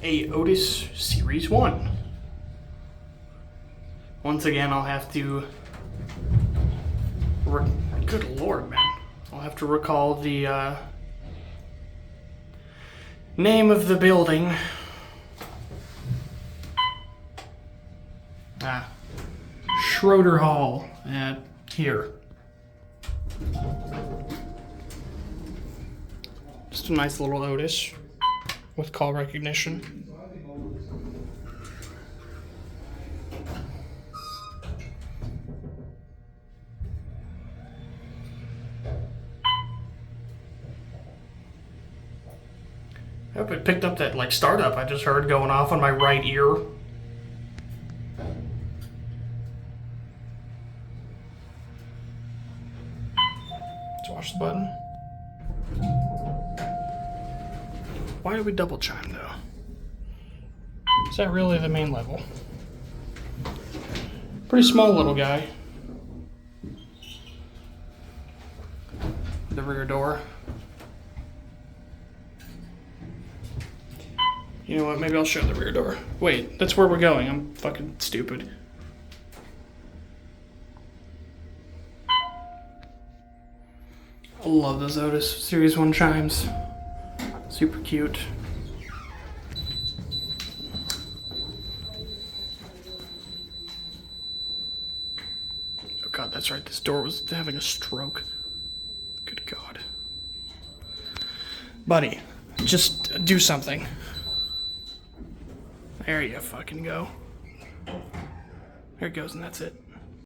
a Otis Series 1. Once again, I'll have to... Good lord, man. I'll have to recall the name of the building. Schroeder Hall here. Just a nice little Otis with call recognition. I hope it picked up that like startup I just heard going off on my right ear. Let's watch the button. Why do we double chime though? Is that really the main level? Pretty small little guy. The rear door. You know what, maybe I'll show the rear door. Wait, that's where we're going. I'm fucking stupid. I love those Otis Series 1 chimes. Super cute. Oh god, that's right, this door was having a stroke. Good god. Buddy, just do something. There you fucking go. There it goes, and that's it.